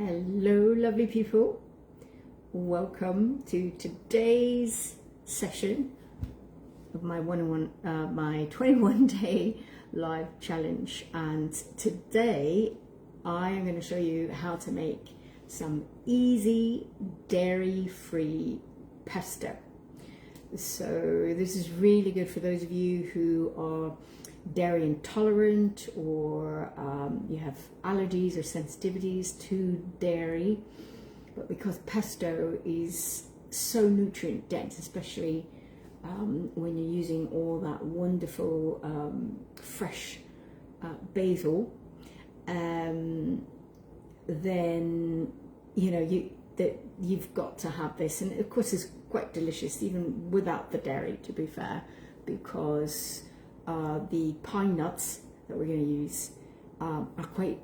Hello, lovely people. Welcome to today's session of my my 21-day live challenge. And today I am going to show you how to make some easy dairy-free pesto. So this is really good for those of you who are dairy intolerant or you have allergies or sensitivities to dairy, but because pesto is so nutrient dense, especially when you're using all that wonderful fresh basil, then you've got to have this. And of course it's quite delicious even without the dairy, to be fair, because the pine nuts that we're going to use are quite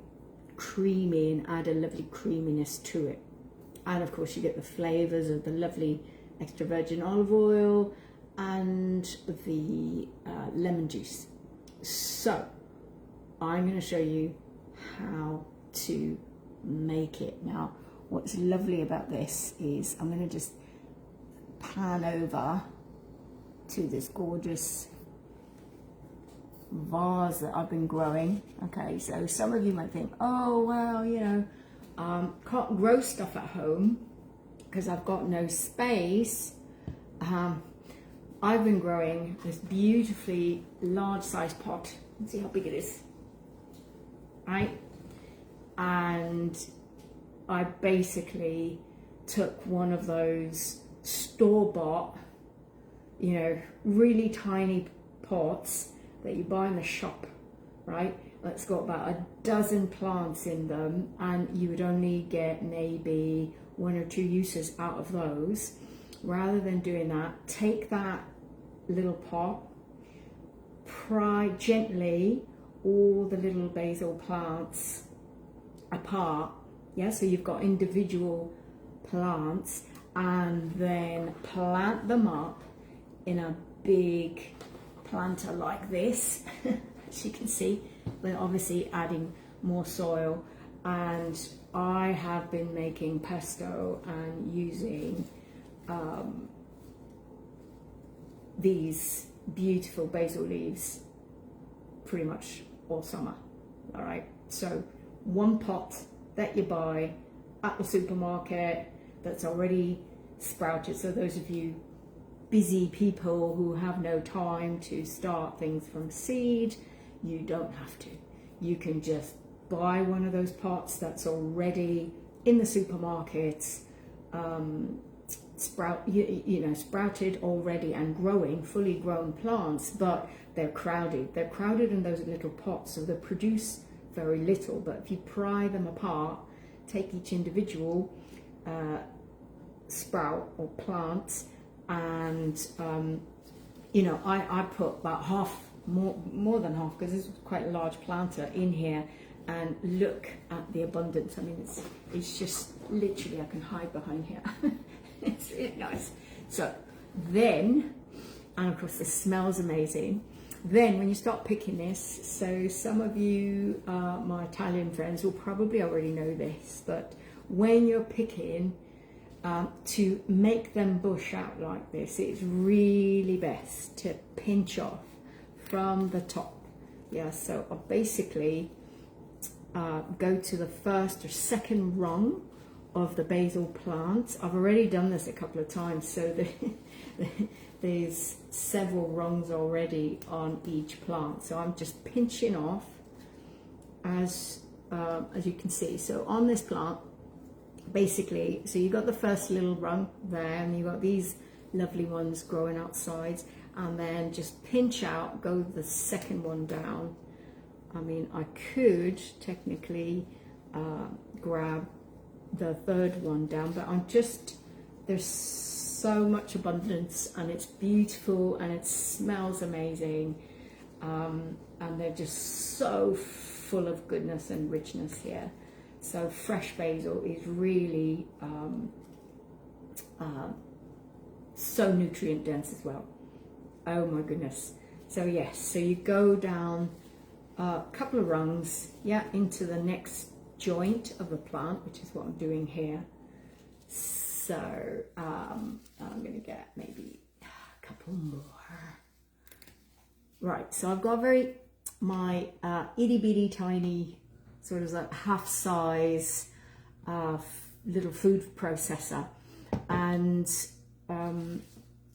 creamy and add a lovely creaminess to it. And of course you get the flavors of the lovely extra virgin olive oil and the lemon juice. So I'm going to show you how to make it. Now what's lovely about this is I'm going to just pan over to this gorgeous vase that I've been growing. Okay, so some of you might think, oh well, can't grow stuff at home because I've got no space. I've been growing this beautifully large size pot. Let's see how big it is, right? And I basically took one of those store-bought, really tiny pots that you buy in the shop, right? It's got about a dozen plants in them, and you would only get maybe 1 or 2 uses out of those. Rather than doing that, take that little pot, pry gently all the little basil plants apart, so you've got individual plants, and then plant them up in a big planter like this, as you can see. We're obviously adding more soil, and I have been making pesto and using these beautiful basil leaves pretty much all summer. All right, so one pot that you buy at the supermarket that's already sprouted. So those of you busy people who have no time to start things from seed, you don't have to. You can just buy one of those pots that's already in the supermarkets, sprouted already and growing, fully grown plants, but they're crowded. They're crowded in those little pots, so they produce very little. But if you pry them apart, take each individual sprout or plant, and I put about half, more than half, because this is quite a large planter in here, and look at the abundance. I mean, it's just literally, I can hide behind here. It's really nice. So then, and of course the smell's amazing. Then when you start picking this, so some of you, my Italian friends, will probably already know this, but when you're picking, to make them bush out like this, it's really best to pinch off from the top. So I'll basically go to the first or second rung of the basil plants. I've already done this a couple of times, so there's several rungs already on each plant. So I'm just pinching off as you can see. So on this plant, basically, so you got the first little rung there, and you got these lovely ones growing outside, and then just pinch out, go the second one down. I mean, I could technically grab the third one down, but there's so much abundance, and it's beautiful, and it smells amazing, and they're just so full of goodness and richness here. So fresh basil is really so nutrient dense as well. Oh my goodness. So yes, so you go down a couple of rungs, into the next joint of a plant, which is what I'm doing here. So I'm going to get maybe a couple more. Right, so I've got my itty bitty tiny, sort of like half size little food processor, and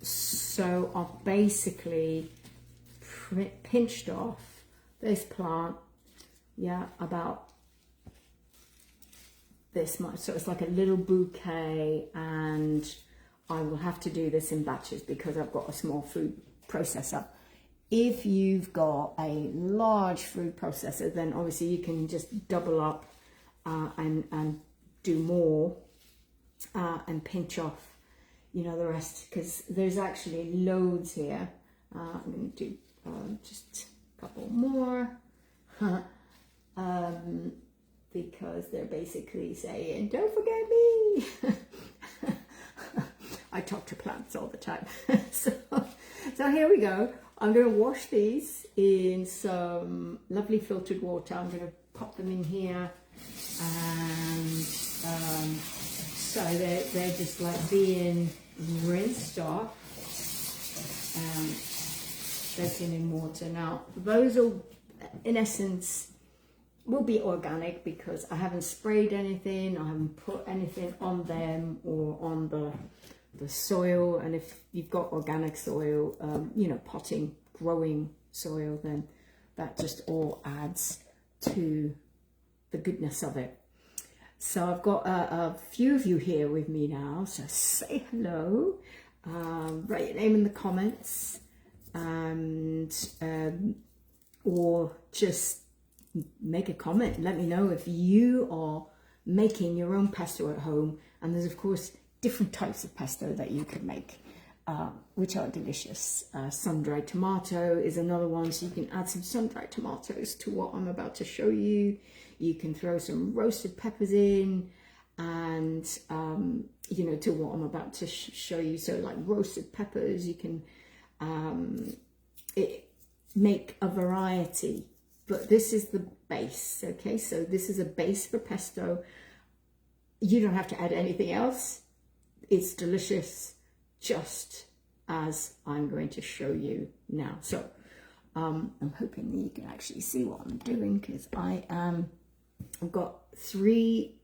so I've basically pinched off this plant, yeah, about this much, so it's like a little bouquet, and I will have to do this in batches because I've got a small food processor. If you've got a large food processor, then obviously you can just double up and do more and pinch off, you know, the rest, because there's actually loads here. I'm going to do just a couple more because they're basically saying, don't forget me. I talk to plants all the time. So here we go. I'm going to wash these in some lovely filtered water. I'm going to pop them in here, and so they're just like being rinsed off, soaking in water. Now those are, in essence, will be organic because I haven't sprayed anything, I haven't put anything on them or on the soil. And if you've got organic soil, you know, potting, growing soil, then that just all adds to the goodness of it. So I've got a few of you here with me now, so say hello, write your name in the comments, and or just make a comment. Let me know if you are making your own pesto at home. And there's of course different types of pesto that you can make, which are delicious. Sun-dried tomato is another one, so you can add some sun-dried tomatoes to what I'm about to show you. You can throw some roasted peppers in, and you know, to what I'm about to show you. So like roasted peppers, you can make a variety, but this is the base. Okay, so this is a base for pesto. You don't have to add anything else. It's delicious, just as I'm going to show you now. So I'm hoping that you can actually see what I'm doing, because I've got 3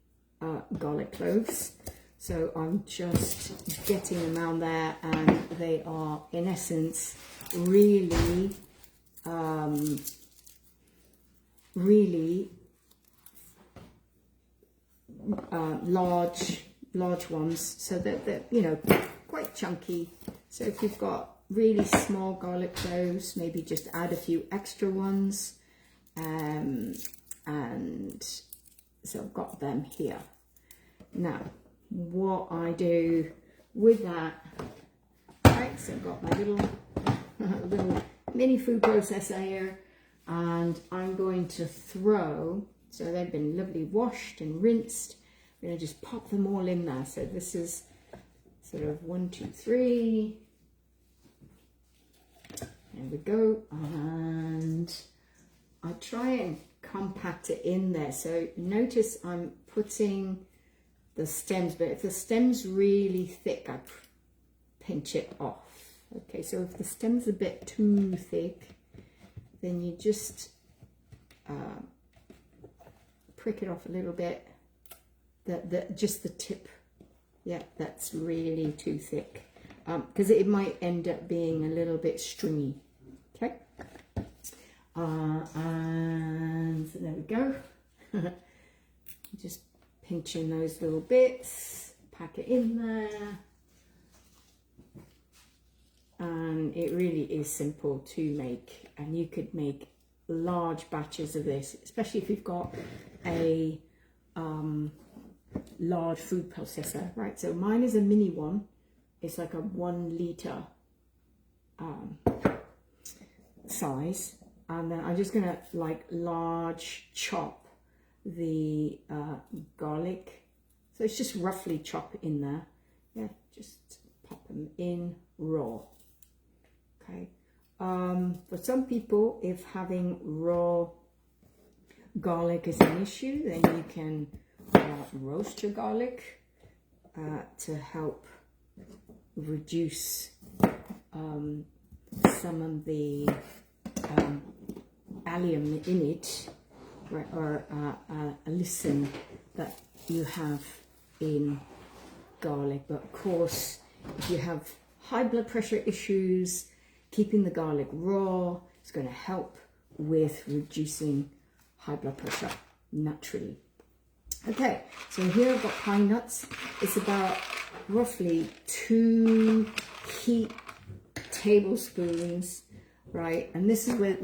garlic cloves. So I'm just getting them out there, and they are in essence really large ones, so that they're, you know, quite chunky. So if you've got really small garlic cloves, maybe just add a few extra ones, and so I've got them here. Now what I do with that, right, so I've got my little mini food processor here, and I'm going to throw, so they've been lovely washed and rinsed, I'm going to just pop them all in there. So this is sort of 1, 2, 3, there we go, and I try and compact it in there. So notice I'm putting the stems, but if the stem's really thick, I pinch it off. Okay, so if the stem's a bit too thick, then you just prick it off a little bit. Just the tip, yeah, that's really too thick, because it might end up being a little bit stringy. Okay, and so there we go. Just pinching those little bits, pack it in there, and it really is simple to make, and you could make large batches of this, especially if you've got a large food processor. Right, so mine is a mini one, it's like a 1 litre size, and then I'm just gonna like large chop the garlic, so it's just roughly chop in there, yeah, just pop them in raw. Okay, for some people, if having raw garlic is an issue, then you can roast your garlic to help reduce some of the allium in it, or allicin that you have in garlic. But of course, if you have high blood pressure issues, keeping the garlic raw is going to help with reducing high blood pressure naturally. Okay, so here I've got pine nuts. It's about roughly 2 heaped tablespoons, right? And this is where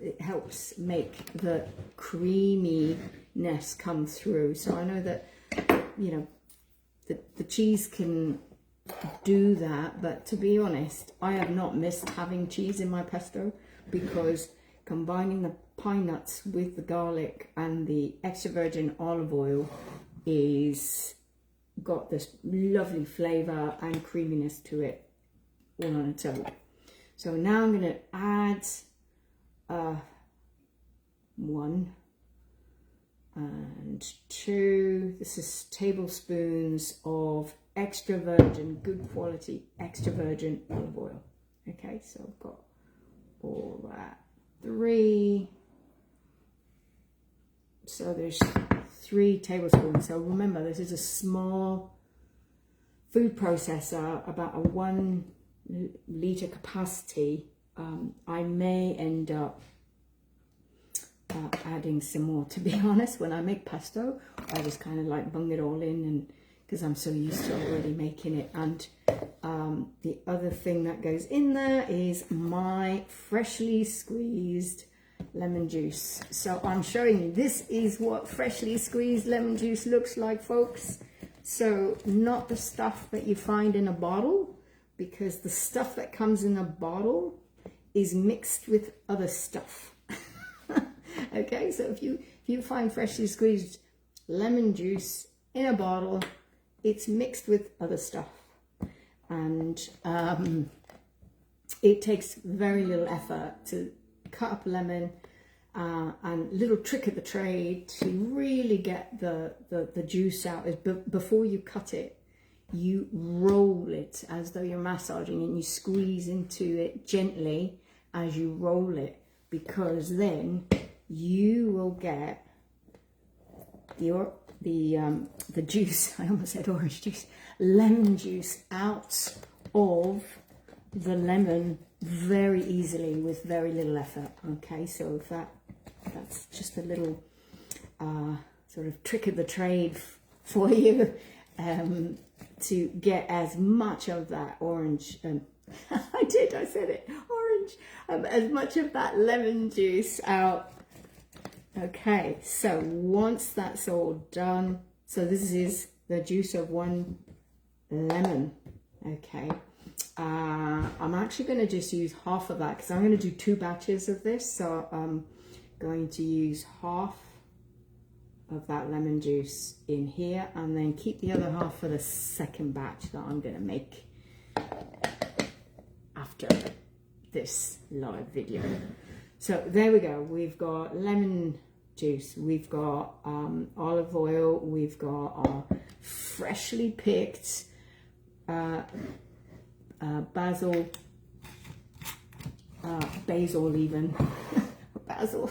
it helps make the creaminess come through. So I know that, you know, the cheese can do that, but to be honest, I have not missed having cheese in my pesto, because combining the pine nuts with the garlic and the extra virgin olive oil is got this lovely flavor and creaminess to it all on its own. So now I'm going to add 1 and 2, this is tablespoons of extra virgin, good quality extra virgin olive oil. Okay, so I've got all that. 3, so there's 3 tablespoons. So remember, this is a small food processor, about a 1 litre capacity. I may end up adding some more, to be honest. When I make pesto, I just kind of like bung it all in, and because I'm so used to already making it. And the other thing that goes in there is my freshly squeezed lemon juice. So I'm showing you, this is what freshly squeezed lemon juice looks like, folks. So not the stuff that you find in a bottle, because the stuff that comes in a bottle is mixed with other stuff. Okay, so if you find freshly squeezed lemon juice in a bottle, it's mixed with other stuff. And it takes very little effort to cut up a lemon, and little trick of the trade to really get the juice out is before you cut it, you roll it as though you're massaging, and you squeeze into it gently as you roll it, because then you will get the juice, I almost said orange juice, lemon juice out of the lemon very easily with very little effort. Okay, so if that's just a little sort of trick of the trade for you, to get as much of that orange, I said it, orange, as much of that lemon juice out. Okay, so once that's all done, so this is the juice of 1 lemon. Okay, I'm actually going to just use half of that, because I'm going to do 2 batches of this. So I'm going to use half of that lemon juice in here, and then keep the other half for the second batch that I'm going to make after this live video. So there we go, we've got lemon juice, we've got olive oil, we've got our freshly picked basil even, basil.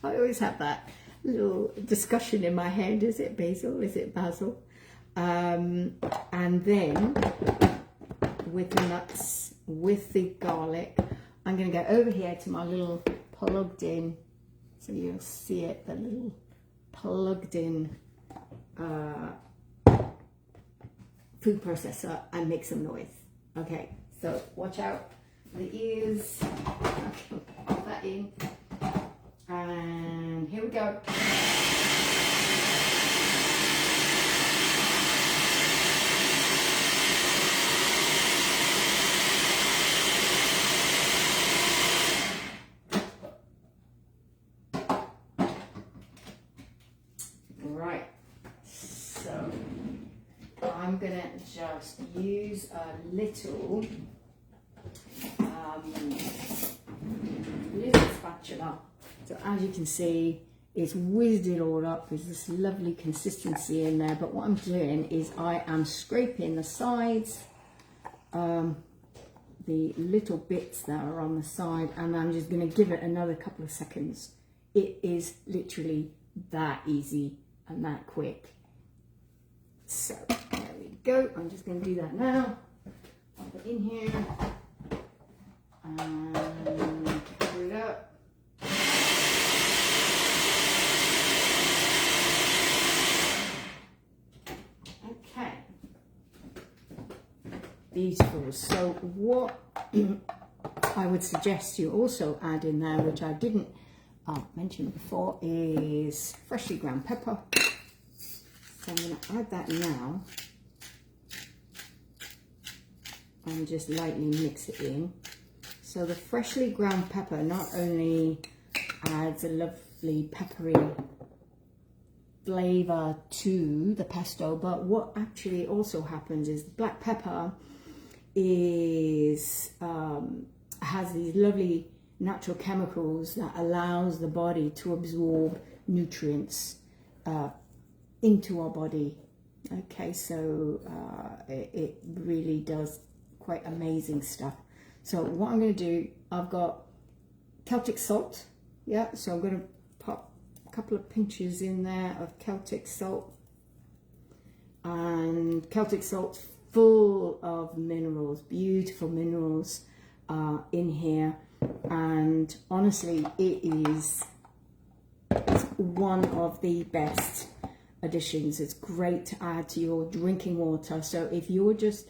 I always have that little discussion in my head, is it basil, is it basil? And then with the nuts, with the garlic, I'm going to go over here to my little plugged in, so you'll see it, the little plugged in food processor, and make some noise. Okay, so watch out the ears. Okay, pop that in, and here we go. Right, so I'm gonna just use a little spatula. So as you can see, it's whizzed it all up. There's this lovely consistency in there. But what I'm doing is I am scraping the sides, the little bits that are on the side, and I'm just going to give it another couple of seconds. It is literally that easy and that quick. So there we go. I'm just going to do that now. Pop it in here and cover it up. Okay, beautiful. So what I would suggest you also add in there, which I didn't mention before, is freshly ground pepper. So I'm going to add that now and just lightly mix it in. So the freshly ground pepper not only adds a lovely peppery flavor to the pesto, but what actually also happens is black pepper is has these lovely natural chemicals that allows the body to absorb nutrients into our body. Okay, so it really does quite amazing stuff. So what I'm going to do, I've got Celtic salt, yeah, so I'm going to pop a couple of pinches in there of Celtic salt. And Celtic salt's full of minerals, beautiful minerals in here, and honestly it is one of the best additions. It's great to add to your drinking water. So if you're just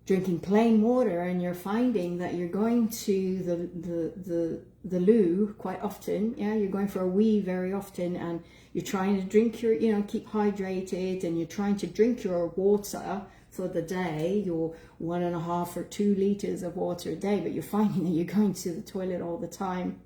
drinking plain water and you're finding that you're going to the loo quite often, yeah, you're going for a wee very often, and you're trying to drink your, you know, keep hydrated, and you're trying to drink your water for the day, your 1.5 or 2 liters of water a day, but you're finding that you're going to the toilet all the time,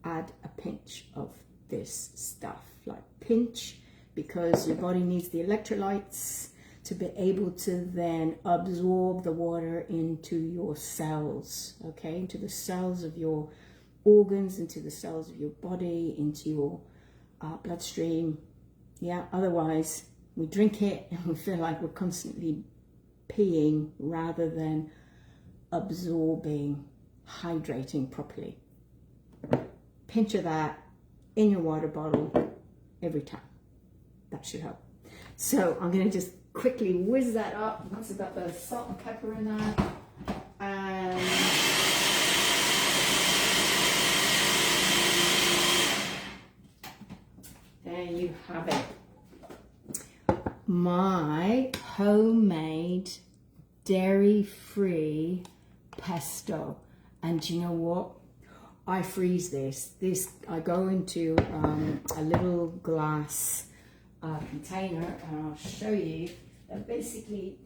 add a pinch of this stuff, like pinch, because your body needs the electrolytes to be able to then absorb the water into your cells, okay, into the cells of your organs, into the cells of your body, into your bloodstream. Yeah, otherwise we drink it and we feel like we're constantly peeing rather than absorbing, hydrating properly. Pinch of that in your water bottle every time. That should help. So I'm going to just quickly whiz that up once I've got the salt and pepper in there, and there you have it, my homemade dairy-free pesto. And you know what, I freeze this I go into a little glass container, and I'll show you that basically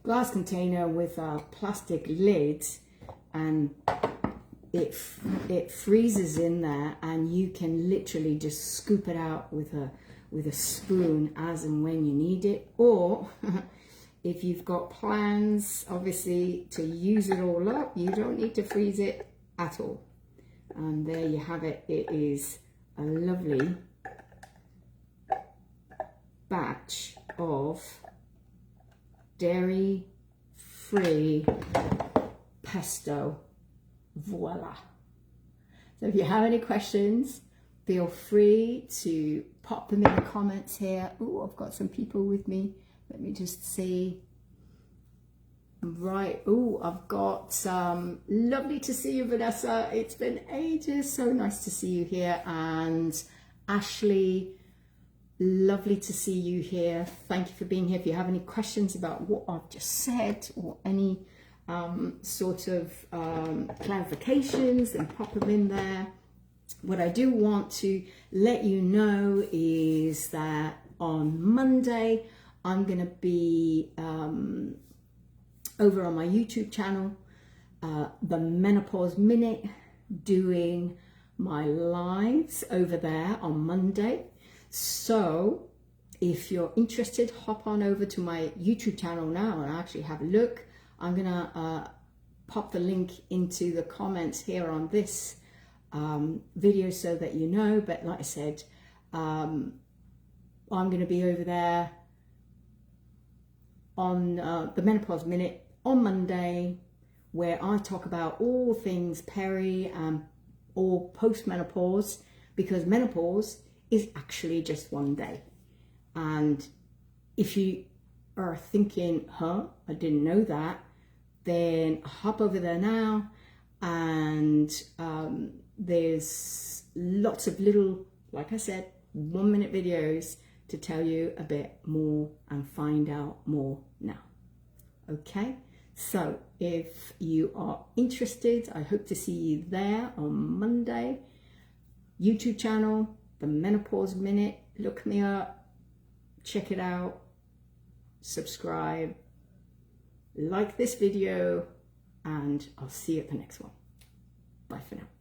glass container with a plastic lid, and it freezes in there, and you can literally just scoop it out with a spoon as and when you need it. Or if you've got plans obviously to use it all up, you don't need to freeze it at all. And there you have it. It is a lovely batch of dairy-free pesto. Voila. So if you have any questions, feel free to pop them in the comments here. Oh, I've got some people with me. Let me just see. Right. Oh, I've got some. Lovely to see you, Vanessa. It's been ages. So nice to see you here. And Ashley, lovely to see you here. Thank you for being here. If you have any questions about what I've just said, or any sort of clarifications, then pop them in there. What I do want to let you know is that on Monday I'm going to be over on my YouTube channel, the Menopause Minute, doing my lives over there on Monday. So if you're interested, hop on over to my YouTube channel now and actually have a look. I'm gonna pop the link into the comments here on this video so that you know. But like I said, I'm going to be over there on the Menopause Minute on Monday, where I talk about all things peri or post-menopause, because menopause is actually just one day. And if you are thinking, I didn't know that, then hop over there now, and there's lots of little, like I said, 1-minute videos to tell you a bit more and find out more now. Okay, so if you are interested, I hope to see you there on Monday. YouTube channel, the Menopause Minute. Look me up, check it out, subscribe, like this video, and I'll see you at the next one. Bye for now.